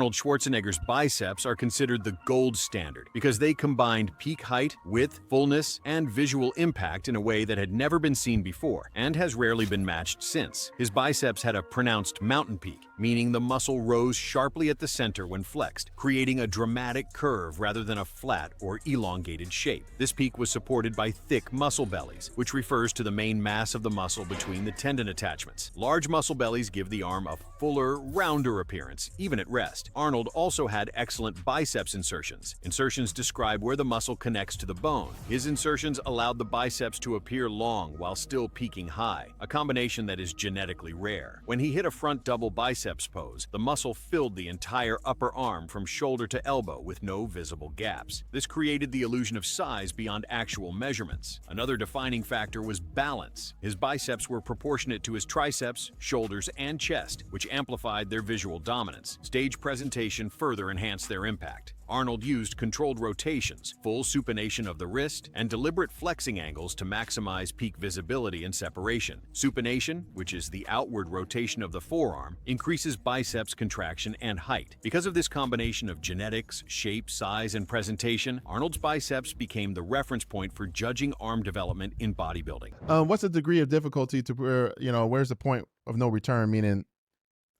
Arnold Schwarzenegger's biceps are considered the gold standard because they combined peak height, width, fullness, and visual impact in a way that had never been seen before and has rarely been matched since. His biceps had a pronounced mountain peak, meaning the muscle rose sharply at the center when flexed, creating a dramatic curve rather than a flat or elongated shape. This peak was supported by thick muscle bellies, which refers to the main mass of the muscle between the tendon attachments. Large muscle bellies give the arm a fuller, rounder appearance, even at rest. Arnold also had excellent biceps insertions. Insertions describe where the muscle connects to the bone. His insertions allowed the biceps to appear long while still peaking high, a combination that is genetically rare. When he hit a front double biceps pose, the muscle filled the entire upper arm from shoulder to elbow with no visible gaps. This created the illusion of size beyond actual measurements. Another defining factor was balance. His biceps were proportionate to his triceps, shoulders, and chest, which amplified their visual dominance. Stage presentation further enhanced their impact. Arnold used controlled rotations, full supination of the wrist, and deliberate flexing angles to maximize peak visibility and separation. Supination, which is the outward rotation of the forearm, increases biceps contraction and height. Because of this combination of genetics, shape, size, and presentation, Arnold's biceps became the reference point for judging arm development in bodybuilding. What's the degree of difficulty to where, where's the point of no return, meaning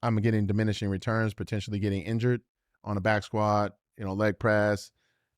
I'm getting diminishing returns, potentially getting injured on a back squat, leg press?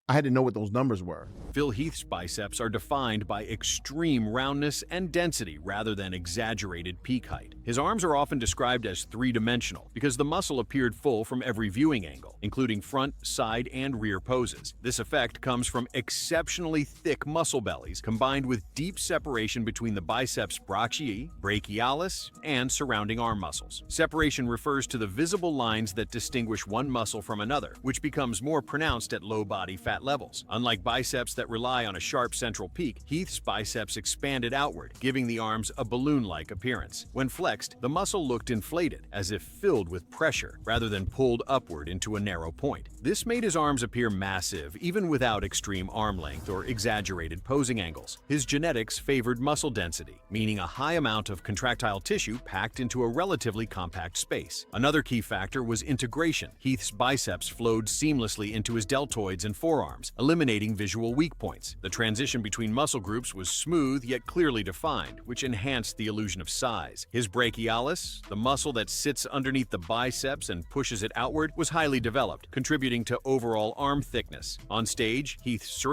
I had to know what those numbers were. Phil Heath's biceps are defined by extreme roundness and density rather than exaggerated peak height. His arms are often described as three-dimensional because the muscle appeared full from every viewing angle, including front, side, and rear poses. This effect comes from exceptionally thick muscle bellies combined with deep separation between the biceps brachii, brachialis, and surrounding arm muscles. Separation refers to the visible lines that distinguish one muscle from another, which becomes more pronounced at low body fat levels. Unlike biceps that rely on a sharp central peak, Heath's biceps expanded outward, giving the arms a balloon-like appearance. When flexed, the muscle looked inflated, as if filled with pressure, rather than pulled upward into a narrow point. This made his arms appear massive, even without extreme arm length or exaggerated posing angles. His genetics favored muscle density, meaning a high amount of contractile tissue packed into a relatively compact space. Another key factor was integration. Heath's biceps flowed seamlessly into his deltoids and forearms, eliminating visual weak points. The transition between muscle groups was smooth yet clearly defined, which enhanced the illusion of size. His brachialis, the muscle that sits underneath the biceps and pushes it outward, was highly developed, contributing to overall arm thickness. On stage, Heath's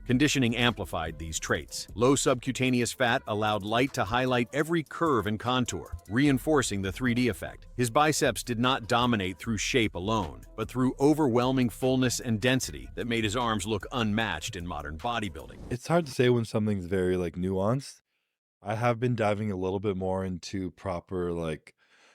conditioning amplified these traits. Low subcutaneous fat allowed light to highlight every curve and contour, reinforcing the 3D effect. His biceps did not dominate through shape alone, but through overwhelming fullness and density that made his arms look unmatched in modern bodybuilding. It's hard to say when something's very nuanced. I have been diving a little bit more into proper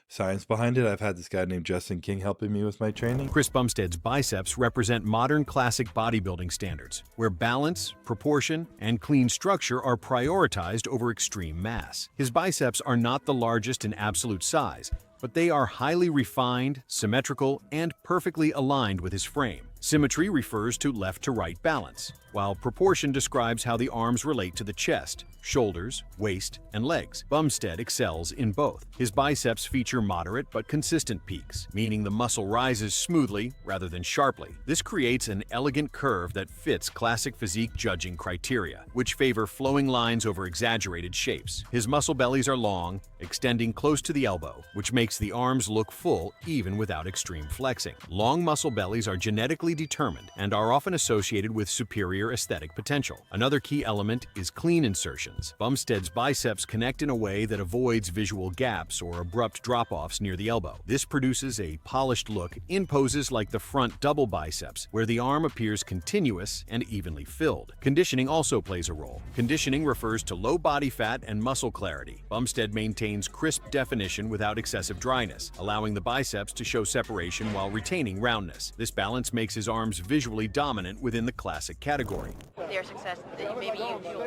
science behind it. I've had this guy named Justin King helping me with my training. Chris Bumstead's biceps represent modern classic bodybuilding standards, where balance, proportion, and clean structure are prioritized over extreme mass. His biceps are not the largest in absolute size, but they are highly refined, symmetrical, and perfectly aligned with his frame. Symmetry refers to left-to-right balance, while proportion describes how the arms relate to the chest, shoulders, waist, and legs. Bumstead excels in both. His biceps feature moderate but consistent peaks, meaning the muscle rises smoothly rather than sharply. This creates an elegant curve that fits classic physique judging criteria, which favor flowing lines over exaggerated shapes. His muscle bellies are long, extending close to the elbow, which makes the arms look full even without extreme flexing. Long muscle bellies are genetically determined and are often associated with superior aesthetic potential. Another key element is clean insertions. Bumstead's biceps connect in a way that avoids visual gaps or abrupt drop-offs near the elbow. This produces a polished look in poses like the front double biceps, where the arm appears continuous and evenly filled. Conditioning also plays a role. Conditioning refers to low body fat and muscle clarity. Bumstead maintains crisp definition without excessive dryness, allowing the biceps to show separation while retaining roundness. This balance makes his arms visually dominant within the classic category. Their success, that maybe you feel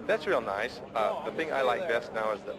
That's real nice. The thing I like best now is that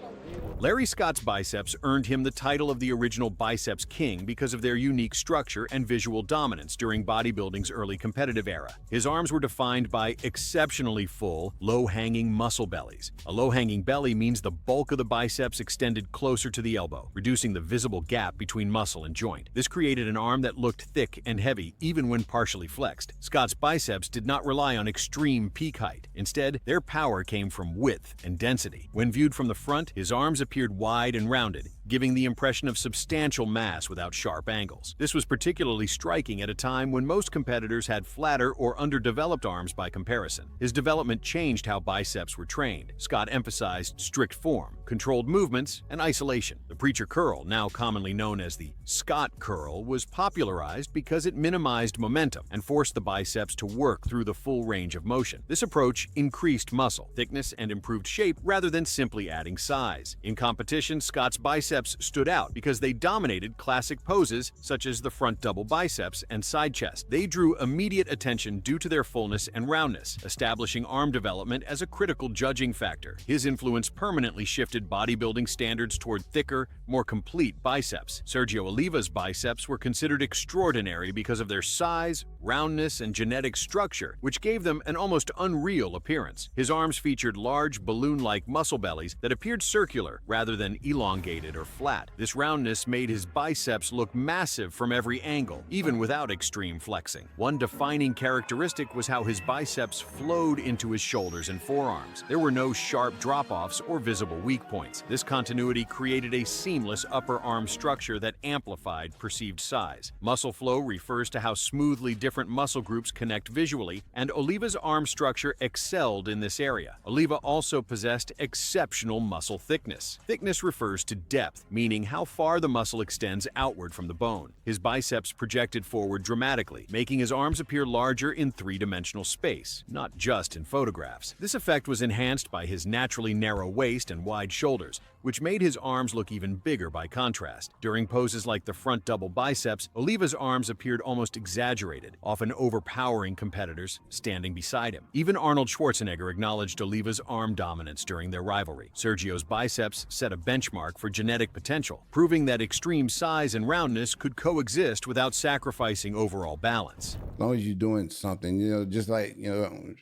Larry Scott's biceps earned him the title of the original biceps king because of their unique structure and visual dominance during bodybuilding's early competitive era. His arms were defined by exceptionally full, low-hanging muscle bellies. A low-hanging belly means the bulk of the biceps extended closer to the elbow, reducing the visible gap between muscle and joint. This created an arm that looked thick and heavy even when partially flexed. Scott's biceps did not rely on extreme peak height. Instead, their power came from width and density. When viewed from the front, his arms appeared wide and rounded, giving the impression of substantial mass without sharp angles. This was particularly striking at a time when most competitors had flatter or underdeveloped arms by comparison. His development changed how biceps were trained. Scott emphasized strict form, controlled movements, and isolation. The preacher curl, now commonly known as the Scott curl, was popularized because it minimized momentum and forced the biceps to work through the full range of motion. This approach increased muscle thickness and improved shape rather than simply adding size. In competition, Scott's biceps stood out because they dominated classic poses such as the front double biceps and side chest. They drew immediate attention due to their fullness and roundness, establishing arm development as a critical judging factor. His influence permanently shifted bodybuilding standards toward thicker, more complete biceps. Sergio Oliva's biceps were considered extraordinary because of their size, roundness, and genetic structure, which gave them an almost unreal appearance. His arms featured large, balloon-like muscle bellies that appeared circular rather than elongated or flat. This roundness made his biceps look massive from every angle, even without extreme flexing. One defining characteristic was how his biceps flowed into his shoulders and forearms. There were no sharp drop-offs or visible weak points. This continuity created a seamless upper arm structure that amplified perceived size. Muscle flow refers to how smoothly different muscle groups connect visually, and Oliva's arm structure excelled in this area. Oliva also possessed exceptional muscle thickness. Thickness refers to depth, meaning how far the muscle extends outward from the bone. His biceps projected forward dramatically, making his arms appear larger in three-dimensional space, not just in photographs. This effect was enhanced by his naturally narrow waist and wide shoulders, which made his arms look even bigger by contrast. During poses like the front double biceps, Oliva's arms appeared almost exaggerated, often overpowering competitors standing beside him. Even Arnold Schwarzenegger acknowledged Oliva's arm dominance during their rivalry. Sergio's biceps set a benchmark for genetic potential, proving that extreme size and roundness could coexist without sacrificing overall balance. As long as you're doing something, just like,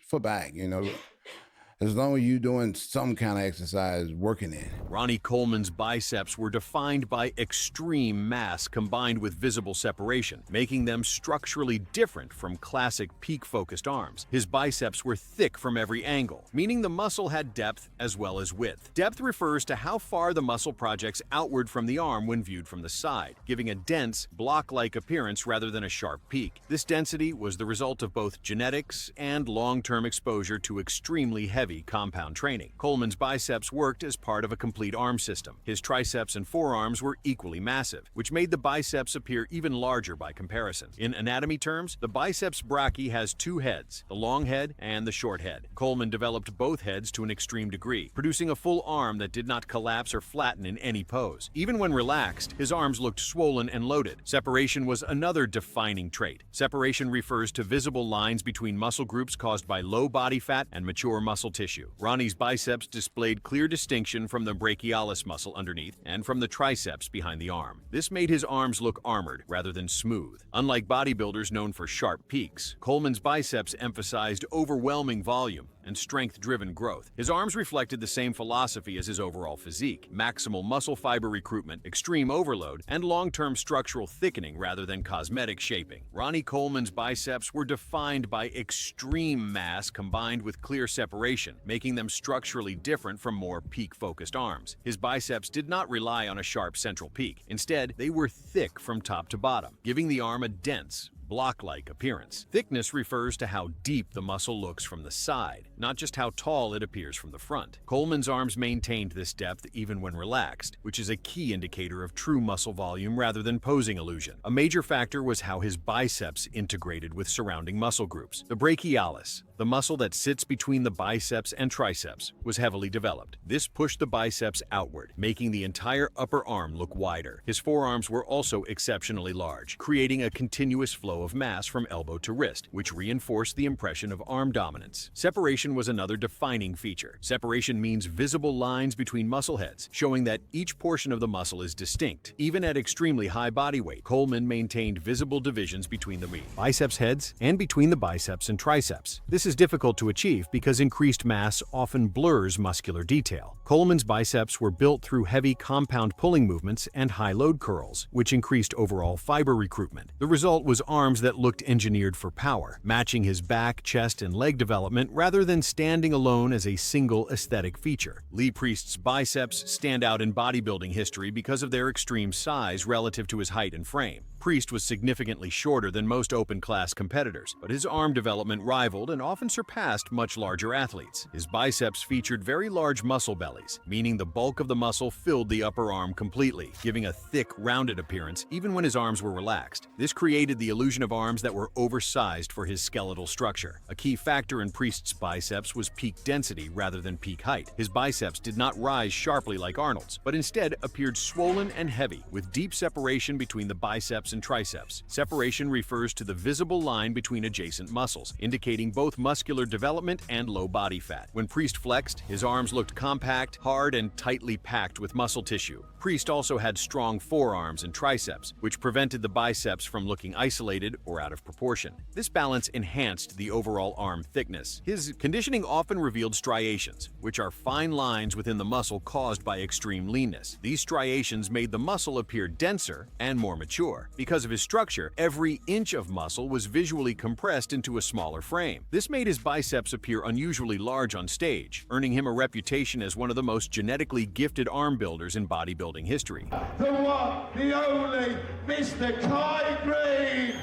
foot back, as long as you're doing some kind of exercise, working it. Ronnie Coleman's biceps were defined by extreme mass combined with visible separation, making them structurally different from classic peak-focused arms. His biceps were thick from every angle, meaning the muscle had depth as well as width. Depth refers to how far the muscle projects outward from the arm when viewed from the side, giving a dense, block-like appearance rather than a sharp peak. This density was the result of both genetics and long-term exposure to extremely heavy compound training. Coleman's biceps worked as part of a complete arm system. His triceps and forearms were equally massive, which made the biceps appear even larger by comparison. In anatomy terms, the biceps brachii has two heads, the long head and the short head. Coleman developed both heads to an extreme degree, producing a full arm that did not collapse or flatten in any pose. Even when relaxed, his arms looked swollen and loaded. Separation was another defining trait. Separation refers to visible lines between muscle groups caused by low body fat and mature muscle tissue. Ronnie's biceps displayed clear distinction from the brachialis muscle underneath and from the triceps behind the arm. This made his arms look armored rather than smooth. Unlike bodybuilders known for sharp peaks, Coleman's biceps emphasized overwhelming volume and strength-driven growth. His arms reflected the same philosophy as his overall physique: maximal muscle fiber recruitment, extreme overload, and long-term structural thickening rather than cosmetic shaping. Ronnie Coleman's biceps were defined by extreme mass combined with clear separation, making them structurally different from more peak-focused arms. His biceps did not rely on a sharp central peak. Instead, they were thick from top to bottom, giving the arm a dense, block-like appearance. Thickness refers to how deep the muscle looks from the side, not just how tall it appears from the front. Coleman's arms maintained this depth even when relaxed, which is a key indicator of true muscle volume rather than posing illusion. A major factor was how his biceps integrated with surrounding muscle groups. The brachialis, The muscle that sits between the biceps and triceps was heavily developed. This pushed the biceps outward, making the entire upper arm look wider. His forearms were also exceptionally large, creating a continuous flow of mass from elbow to wrist, which reinforced the impression of arm dominance. Separation was another defining feature. Separation means visible lines between muscle heads, showing that each portion of the muscle is distinct. Even at extremely high body weight, Coleman maintained visible divisions between the biceps heads and between the biceps and triceps. This is difficult to achieve because increased mass often blurs muscular detail. Coleman's biceps were built through heavy compound pulling movements and high-load curls, which increased overall fiber recruitment. The result was arms that looked engineered for power, matching his back, chest, and leg development rather than standing alone as a single aesthetic feature. Lee Priest's biceps stand out in bodybuilding history because of their extreme size relative to his height and frame. Priest was significantly shorter than most open-class competitors, but his arm development rivaled and often surpassed much larger athletes. His biceps featured very large muscle bellies, meaning the bulk of the muscle filled the upper arm completely, giving a thick, rounded appearance even when his arms were relaxed. This created the illusion of arms that were oversized for his skeletal structure. A key factor in Priest's biceps was peak density rather than peak height. His biceps did not rise sharply like Arnold's, but instead appeared swollen and heavy, with deep separation between the biceps and triceps. Separation refers to the visible line between adjacent muscles, indicating both muscular development and low body fat. When Priest flexed, his arms looked compact, hard, and tightly packed with muscle tissue. Priest also had strong forearms and triceps, which prevented the biceps from looking isolated or out of proportion. This balance enhanced the overall arm thickness. His conditioning often revealed striations, which are fine lines within the muscle caused by extreme leanness. These striations made the muscle appear denser and more mature. Because of his structure, every inch of muscle was visually compressed into a smaller frame. This made his biceps appear unusually large on stage, earning him a reputation as one of the most genetically gifted arm builders in bodybuilding history. The one, the only, Mr. Kai Greene!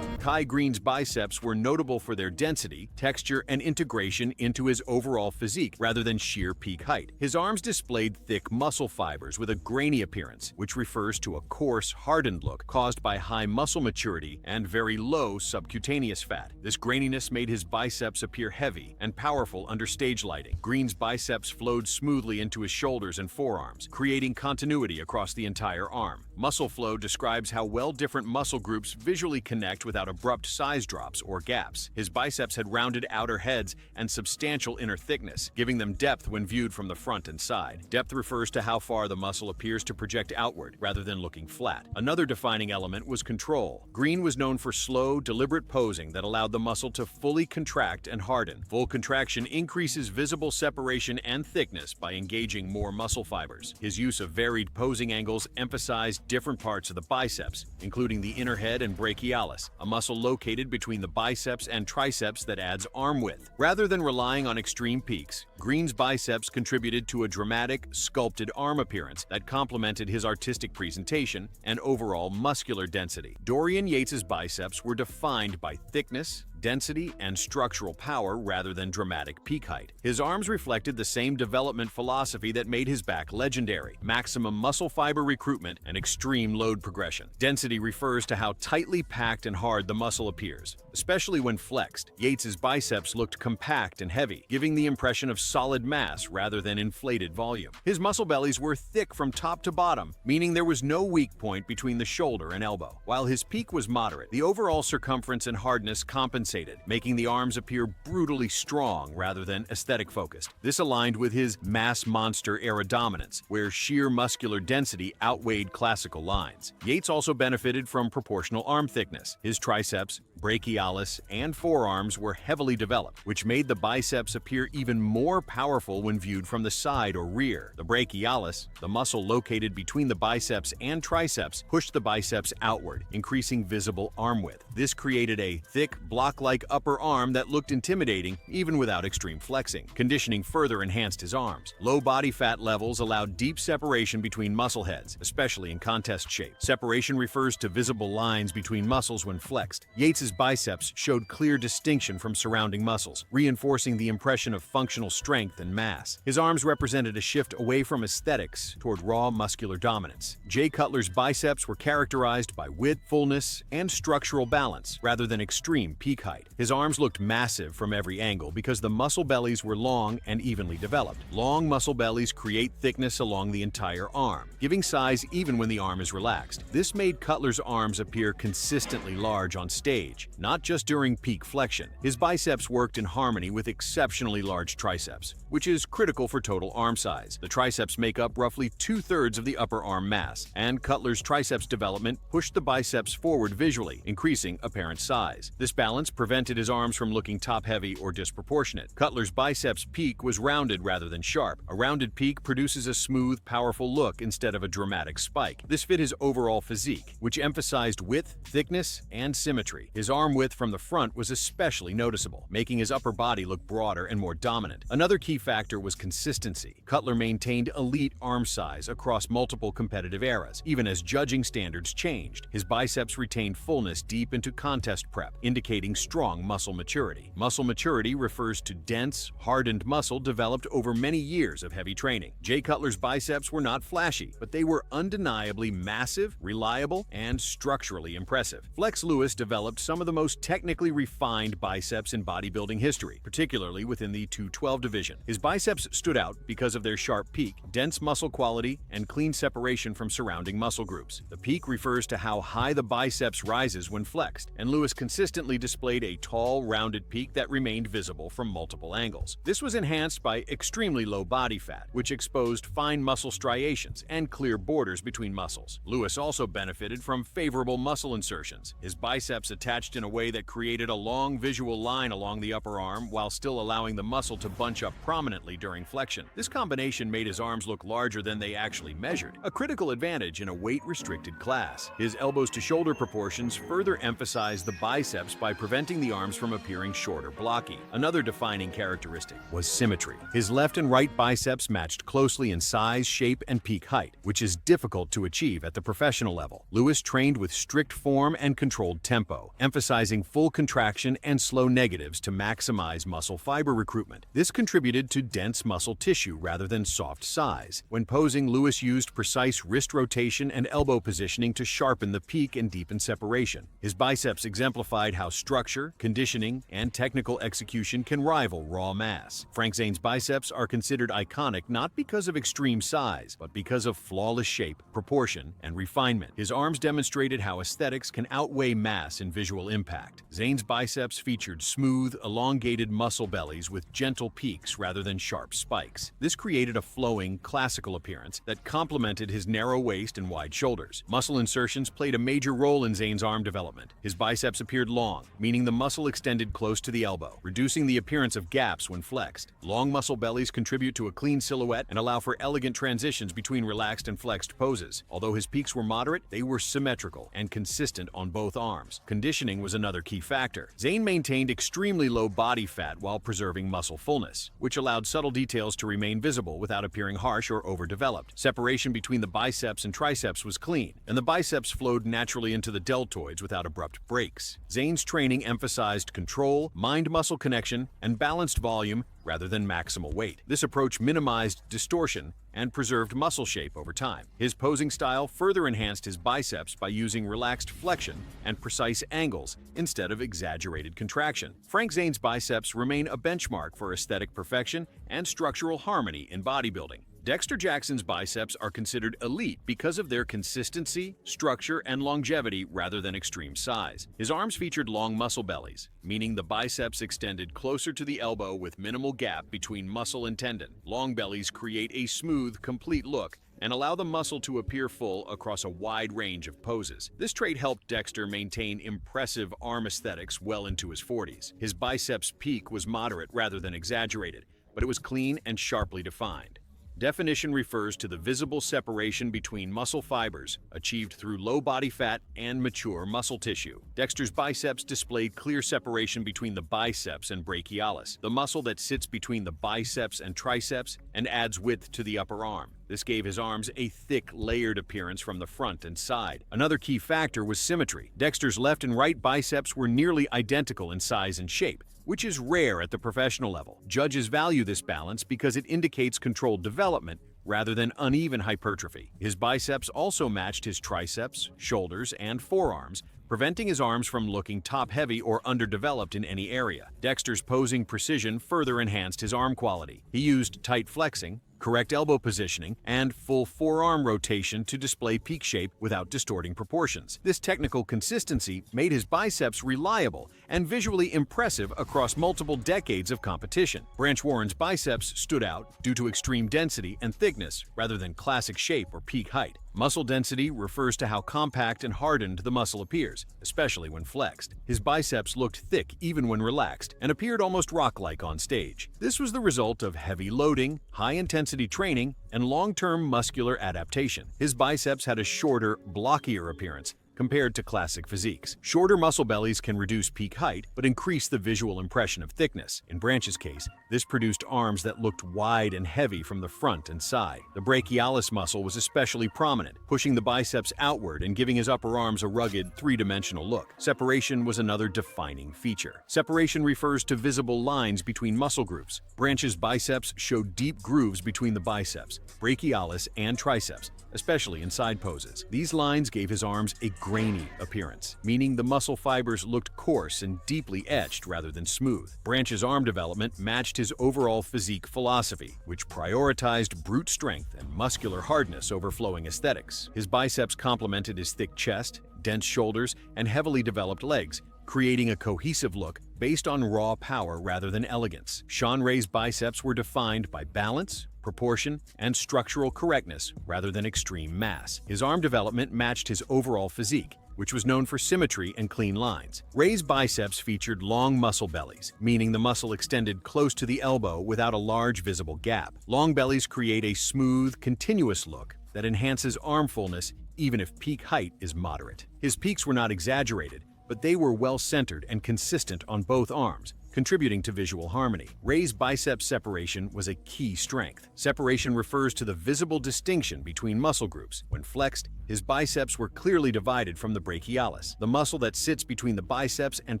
Kai Greene's biceps were notable for their density, texture, and integration into his overall physique rather than sheer peak height. His arms displayed thick muscle fibers with a grainy appearance, which refers to a coarse, hardened look caused by high muscle maturity and very low subcutaneous fat. This graininess made his biceps appear heavy and powerful under stage lighting. Greene's biceps flowed smoothly into his shoulders and forearms, creating continuity across the entire arm. Muscle flow describes how well different muscle groups visually connect without abrupt size drops or gaps. His biceps had rounded outer heads and substantial inner thickness, giving them depth when viewed from the front and side. Depth refers to how far the muscle appears to project outward, rather than looking flat. Another defining element was control. Greene was known for slow, deliberate posing that allowed the muscle to fully contract and harden. Full contraction increases visible separation and thickness by engaging more muscle fibers. His use of varied posing angles emphasized different parts of the biceps, including the inner head and brachialis, a muscle located between the biceps and triceps that adds arm width. Rather than relying on extreme peaks, Greene's biceps contributed to a dramatic, sculpted arm appearance that complemented his artistic presentation and overall muscular density. Dorian Yates's biceps were defined by thickness, density, and structural power rather than dramatic peak height. His arms reflected the same development philosophy that made his back legendary: maximum muscle fiber recruitment and extreme load progression. Density refers to how tightly packed and hard the muscle appears, especially when flexed. Yates's biceps looked compact and heavy, giving the impression of solid mass rather than inflated volume. His muscle bellies were thick from top to bottom, meaning there was no weak point between the shoulder and elbow. While his peak was moderate, the overall circumference and hardness compensated, making the arms appear brutally strong rather than aesthetic focused. This aligned with his mass monster era dominance, where sheer muscular density outweighed classical lines. Yates also benefited from proportional arm thickness. His triceps, brachialis, and forearms were heavily developed, which made the biceps appear even more powerful when viewed from the side or rear. The brachialis, the muscle located between the biceps and triceps, pushed the biceps outward, increasing visible arm width. This created a thick, block-like upper arm that looked intimidating even without extreme flexing. Conditioning further enhanced his arms. Low body fat levels allowed deep separation between muscle heads, especially in contest shape. Separation refers to visible lines between muscles when flexed. Yates's biceps biceps showed clear distinction from surrounding muscles, reinforcing the impression of functional strength and mass. His arms represented a shift away from aesthetics toward raw muscular dominance. Jay Cutler's biceps were characterized by width, fullness, and structural balance, rather than extreme peak height. His arms looked massive from every angle because the muscle bellies were long and evenly developed. Long muscle bellies create thickness along the entire arm, giving size even when the arm is relaxed. This made Cutler's arms appear consistently large on stage, not just during peak flexion. His biceps worked in harmony with exceptionally large triceps, which is critical for total arm size. The triceps make up roughly 2/3 of the upper arm mass, and Cutler's triceps development pushed the biceps forward visually, increasing apparent size. This balance prevented his arms from looking top-heavy or disproportionate. Cutler's biceps peak was rounded rather than sharp. A rounded peak produces a smooth, powerful look instead of a dramatic spike. This fit his overall physique, which emphasized width, thickness, and symmetry. His arm width from the front was especially noticeable, making his upper body look broader and more dominant. Another key factor was consistency. Cutler maintained elite arm size across multiple competitive eras, even as judging standards changed. His biceps retained fullness deep into contest prep, indicating strong muscle maturity. Muscle maturity refers to dense, hardened muscle developed over many years of heavy training. Jay Cutler's biceps were not flashy, but they were undeniably massive, reliable, and structurally impressive. Flex Lewis developed some of the most technically refined biceps in bodybuilding history, particularly within the 212 division. His biceps stood out because of their sharp peak, dense muscle quality, and clean separation from surrounding muscle groups. The peak refers to how high the biceps rises when flexed, and Lewis consistently displayed a tall, rounded peak that remained visible from multiple angles. This was enhanced by extremely low body fat, which exposed fine muscle striations and clear borders between muscles. Lewis also benefited from favorable muscle insertions. His biceps attached in a way that created a long visual line along the upper arm while still allowing the muscle to bunch up prominently during flexion. This combination made his arms look larger than they actually measured, a critical advantage in a weight-restricted class. His elbows to shoulder proportions further emphasized the biceps by preventing the arms from appearing short or blocky. Another defining characteristic was symmetry. His left and right biceps matched closely in size, shape, and peak height, which is difficult to achieve at the professional level. Lewis trained with strict form and controlled tempo, emphasizing full contraction and slow negatives to maximize muscle fiber recruitment. This contributed to dense muscle tissue rather than soft size. When posing, Lewis used precise wrist rotation and elbow positioning to sharpen the peak and deepen separation. His biceps exemplified how structure, conditioning, and technical execution can rival raw mass. Frank Zane's biceps are considered iconic not because of extreme size, but because of flawless shape, proportion, and refinement. His arms demonstrated how aesthetics can outweigh mass in visual impact. Zane's biceps featured smooth, elongated muscle bellies with gentle peaks rather than sharp spikes. This created a flowing, classical appearance that complemented his narrow waist and wide shoulders. Muscle insertions played a major role in Zane's arm development. His biceps appeared long, meaning the muscle extended close to the elbow, reducing the appearance of gaps when flexed. Long muscle bellies contribute to a clean silhouette and allow for elegant transitions between relaxed and flexed poses. Although his peaks were moderate, they were symmetrical and consistent on both arms. Conditioning was another key factor. Zane maintained extremely low body fat while preserving muscle fullness, which allowed subtle details to remain visible without appearing harsh or overdeveloped. Separation between the biceps and triceps was clean, and the biceps flowed naturally into the deltoids without abrupt breaks. Zane's training emphasized control, mind-muscle connection, and balanced volume rather than maximal weight. This approach minimized distortion and preserved muscle shape over time. His posing style further enhanced his biceps by using relaxed flexion and precise angles instead of exaggerated contraction. Frank Zane's biceps remain a benchmark for aesthetic perfection and structural harmony in bodybuilding. Dexter Jackson's biceps are considered elite because of their consistency, structure, and longevity rather than extreme size. His arms featured long muscle bellies, meaning the biceps extended closer to the elbow with minimal gap between muscle and tendon. Long bellies create a smooth, complete look and allow the muscle to appear full across a wide range of poses. This trait helped Dexter maintain impressive arm aesthetics well into his 40s. His biceps peak was moderate rather than exaggerated, but it was clean and sharply defined. Definition refers to the visible separation between muscle fibers, achieved through low body fat and mature muscle tissue. Dexter's biceps displayed clear separation between the biceps and brachialis, the muscle that sits between the biceps and triceps and adds width to the upper arm. This gave his arms a thick, layered appearance from the front and side. Another key factor was symmetry. Dexter's left and right biceps were nearly identical in size and shape, which is rare at the professional level. Judges value this balance because it indicates controlled development rather than uneven hypertrophy. His biceps also matched his triceps, shoulders, and forearms, preventing his arms from looking top-heavy or underdeveloped in any area. Dexter's posing precision further enhanced his arm quality. He used tight flexing, correct elbow positioning, and full forearm rotation to display peak shape without distorting proportions. This technical consistency made his biceps reliable and visually impressive across multiple decades of competition. Branch Warren's biceps stood out due to extreme density and thickness rather than classic shape or peak height. Muscle density refers to how compact and hardened the muscle appears, especially when flexed. His biceps looked thick even when relaxed and appeared almost rock-like on stage. This was the result of heavy loading, high-intensity training, and long-term muscular adaptation. His biceps had a shorter, blockier appearance compared to classic physiques. Shorter muscle bellies can reduce peak height, but increase the visual impression of thickness. In Branch's case, this produced arms that looked wide and heavy from the front and side. The brachialis muscle was especially prominent, pushing the biceps outward and giving his upper arms a rugged, three-dimensional look. Separation was another defining feature. Separation refers to visible lines between muscle groups. Branch's biceps showed deep grooves between the biceps, brachialis, and triceps, especially in side poses. These lines gave his arms a grainy appearance, meaning the muscle fibers looked coarse and deeply etched rather than smooth. Branch's arm development matched his overall physique philosophy, which prioritized brute strength and muscular hardness over flowing aesthetics. His biceps complemented his thick chest, dense shoulders, and heavily developed legs, creating a cohesive look based on raw power rather than elegance. Sean Ray's biceps were defined by balance, proportion, and structural correctness rather than extreme mass. His arm development matched his overall physique, which was known for symmetry and clean lines. Ray's biceps featured long muscle bellies, meaning the muscle extended close to the elbow without a large visible gap. Long bellies create a smooth, continuous look that enhances arm fullness even if peak height is moderate. His peaks were not exaggerated, but they were well-centered and consistent on both arms, contributing to visual harmony. Ray's bicep separation was a key strength. Separation refers to the visible distinction between muscle groups. When flexed, his biceps were clearly divided from the brachialis, the muscle that sits between the biceps and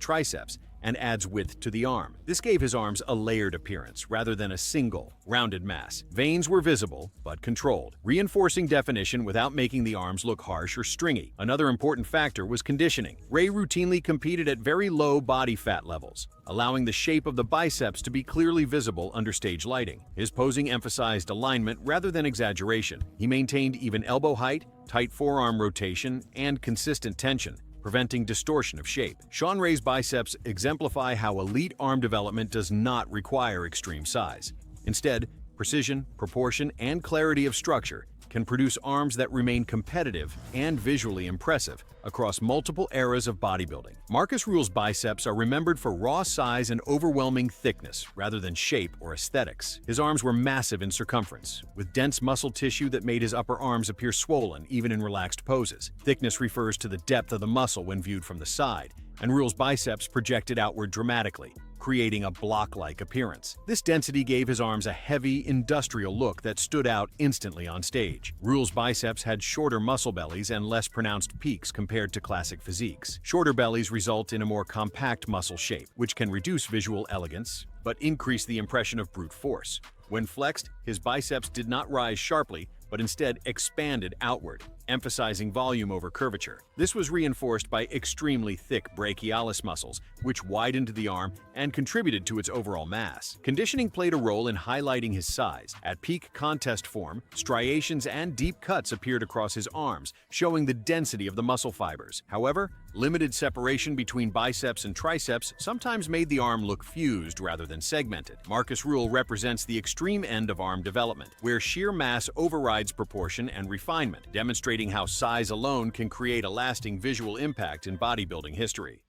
triceps and adds width to the arm. This gave his arms a layered appearance rather than a single, rounded mass. Veins were visible, but controlled, reinforcing definition without making the arms look harsh or stringy. Another important factor was conditioning. Ray routinely competed at very low body fat levels, allowing the shape of the biceps to be clearly visible under stage lighting. His posing emphasized alignment rather than exaggeration. He maintained even elbow height, tight forearm rotation, and consistent tension, preventing distortion of shape. Sean Ray's biceps exemplify how elite arm development does not require extreme size. Instead, precision, proportion, and clarity of structure can produce arms that remain competitive and visually impressive across multiple eras of bodybuilding. Marcus Rule's biceps are remembered for raw size and overwhelming thickness rather than shape or aesthetics. His arms were massive in circumference, with dense muscle tissue that made his upper arms appear swollen even in relaxed poses. Thickness refers to the depth of the muscle when viewed from the side, and Rule's biceps projected outward dramatically, creating a block-like appearance. This density gave his arms a heavy, industrial look that stood out instantly on stage. Rule's biceps had shorter muscle bellies and less pronounced peaks compared to classic physiques. Shorter bellies result in a more compact muscle shape, which can reduce visual elegance, but increase the impression of brute force. When flexed, his biceps did not rise sharply, but instead expanded outward, emphasizing volume over curvature. This was reinforced by extremely thick brachialis muscles, which widened the arm and contributed to its overall mass. Conditioning played a role in highlighting his size. At peak contest form, striations and deep cuts appeared across his arms, showing the density of the muscle fibers. However, limited separation between biceps and triceps sometimes made the arm look fused rather than segmented. Marcus Rule represents the extreme end of arm development, where sheer mass overrides proportion and refinement, demonstrating how size alone can create a lasting visual impact in bodybuilding history.